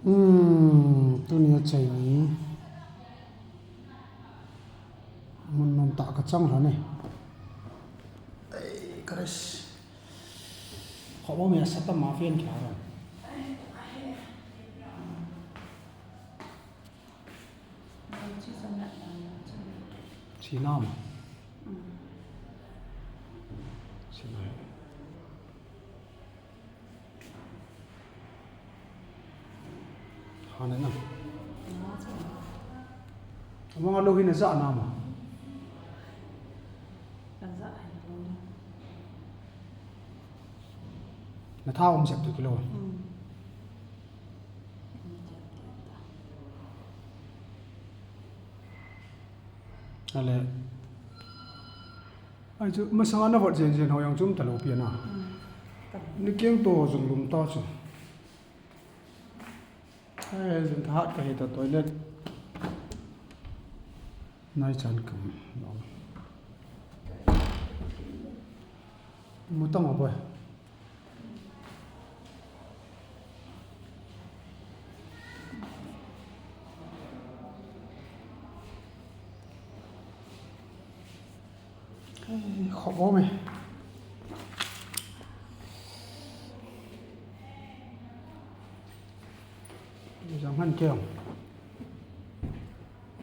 tunia chai ni mun non ta ka chang la ne ai kres ho bo me sa ta ma fian kya ra chi nam chi nam ha na mga logi na sa nama na thao om sep tu kilo ale ai chu ma sang na vot jen jen ho yang chum ta lo pia na ni keng to zum lum ta chu ai zin tha ka hi ta toilet nai chan kam no mu tang ma boy khó bố mày giống hơn kiểu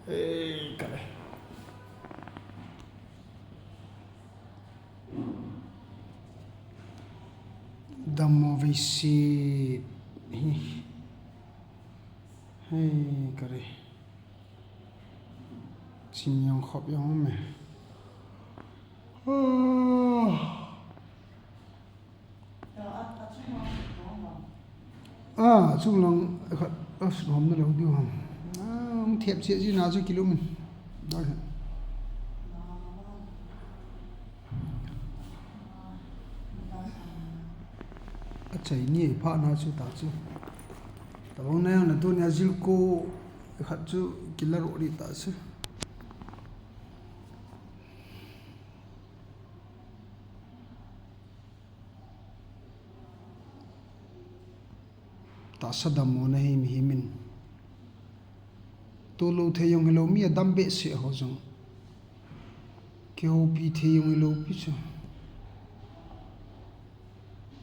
ê cả đây Damovisi hay cả đây xin nhung khóc giống mày chung lòng hôm nay lâu điều hầm thiệp sẽ gì nào cho kilo mình đó chạy nhỉ phá nào chứ ta chứ tao hôm nay là tôi nhà zil cô khát chứ kilo rồi đi ta chứ ta sadam mo nahi mi min to lo the yong lo mi adam be se ho jong ke ho pi the yong lo pi chu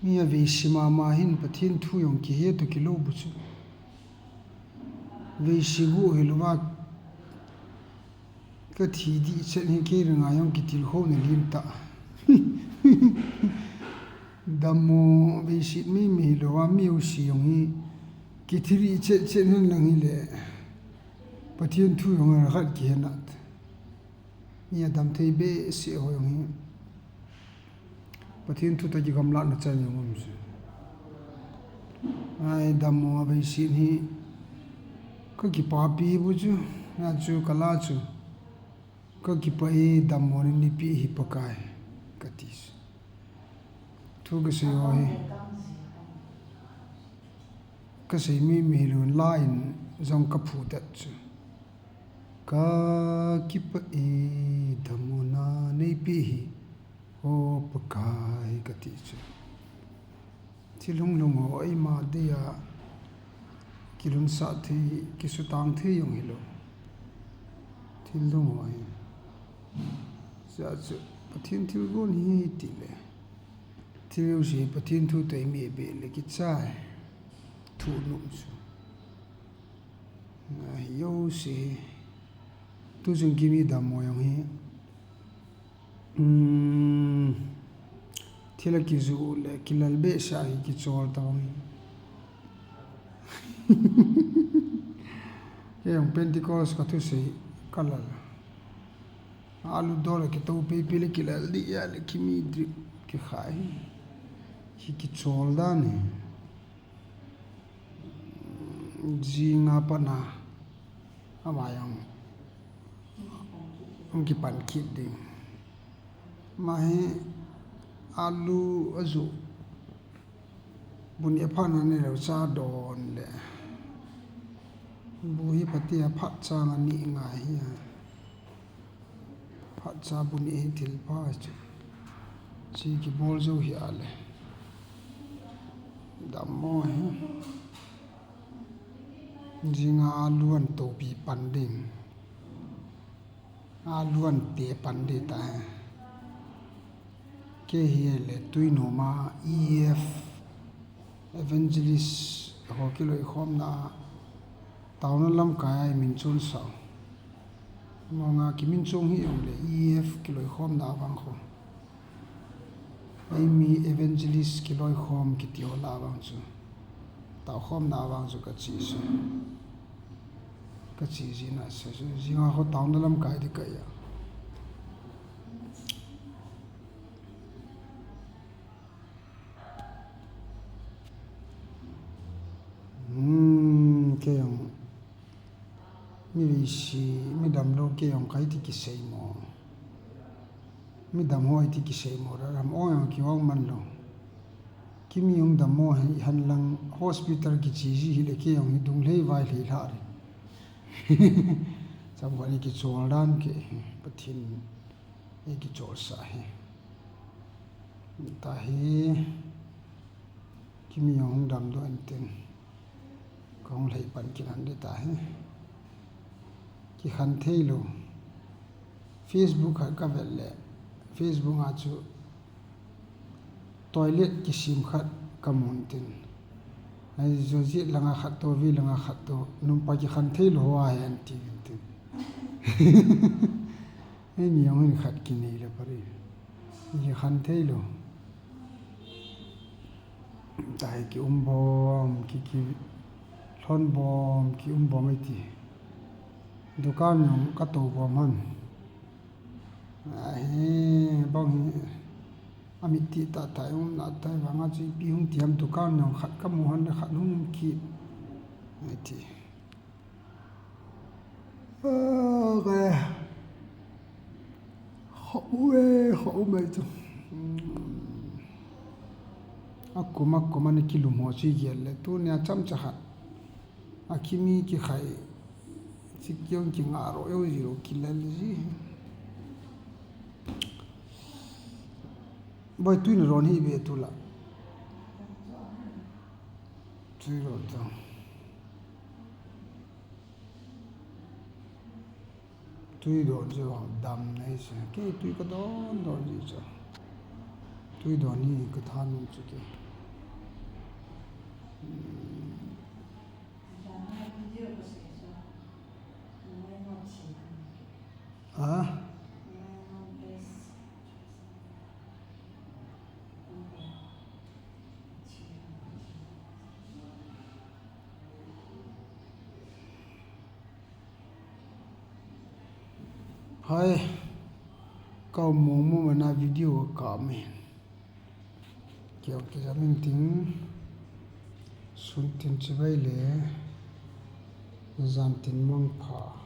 mi a ve shima ma hin pathin thu yong ki he to ki lo bu chu ve shi gu he lo ma ka thi di chen hi ke nga yong ki til ho ne lim ta damo ve shi mi lo wa mi u shi yong hi ki thiri che hen lang hi le pathian thu yong ra khat ki henat ni adam thei be se ho yong hi pathian thu ta ji gam la na chan yong um se ai damo ve shi hi ka ki pa pi bu chu na chu kala chu ka ki pa e damo ni pi hi pakai ka ti thu ga se ho hi ka sei mi lun line zong ka phu dat chu ka ki pa e damona nei pi hi o pakai ka ti chu thilung lung ho ai ma de ya kilun sa thi ki su tang thi yong hi lo thilung ho ai sa chu pathin thil gon hi ti le thil si pathin thu te mi be le ki chai thu nụ chu yo se tu jung ki mi dam mo yong hi thila ki zu le kilal be sha hi ki chol ta mi yong pentecost ka tu se kalal alu dole ki to pe pe le kilal di ya le ki mi drip ki khai ki chol da ne jinga pana amayang ongki pan kit ding mahe alu azu bun ephana ne lo cha don le bu hi patia phat cha ni nga hi phat cha bun e til pa chi ki bol zo hi ale dammo hi jinga aluan to pi panding aluan te pandi ta ke hi le tuino ma ef evangelist ho kiloi khom na tauna lam kai min chun sa monga kimin chung hi ong le ef kiloi khom na wang kho ai mi evangelist kiloi khom kitio la wang chu ta khom na wang chu ka chi su ka chi ji na se su jinga ho tauna lam kai de kai ya ke yong mi si mi dam lo ke yong kai ti ki sei mo mi dam ho ti ki sei mo ra ram o yong ki wang man lo kim yong dam mo han lang hospital ki chi ji hi le ke yong hi dung lei vai lei la ri sam ko ni ki chol dan ke pathin e ki chol sa he ta hi kim yong dam do an ten kong lei pan ki nan de ta he ki khan thei lo Facebook har ka vel le Facebook a chu toilet ki sim khat kamun tin ai zo ji langa khat to vi langa khat to num pa ki khan thei lo wa han ti tin ai ni yong khat ki nei le pare ki khan thei lo dai ki bom ki thon bom ki bom ai ti dukan yong ka to bom han ai bong amiti ta ta na ta wanga chi pi hung tiam dukan yong khat ka mu han khat hung ki ai ti ga ho mai tu akuma ni kilum ho chi gel le tu ne cham cha ha akimi ki khai chikyong ki ngaro yo zero kilal ji boy tu ni ron hi be tu la tu ro ta tu ro jo dam nei se ke tu ka don ji cha tu do ni ka than nu chu ke hai câu mong mà na video cả mình kiểu cái gia mình tính xuân tiền chơi bay lệ giảm tiền mong phá